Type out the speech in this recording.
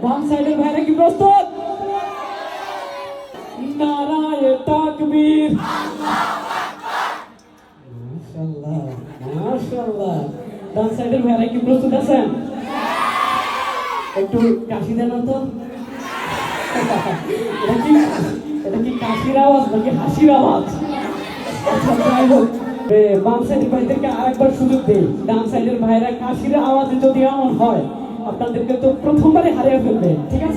বাম সাইডের ভাইরা কি প্রস্তুত? নারায়ে তাকবীর। মাশাআল্লাহ মাশাআল্লাহ। ডান সাইডের ভাইরা কি প্রস্তুত আছেন? একটু কাশি দেন তো। এটা কি কাশির আওয়াজ নাকি হাসির আওয়াজ? বাম সাইডের ভাইদেরকে আরেকবার সুযোগ দেই। ডান সাইডের ভাইরা কাশির আওয়াজে যদি এমন হয় আপনাদেরকে তো প্রথমবারে হারিয়ে ফেলবে, ঠিক আছে?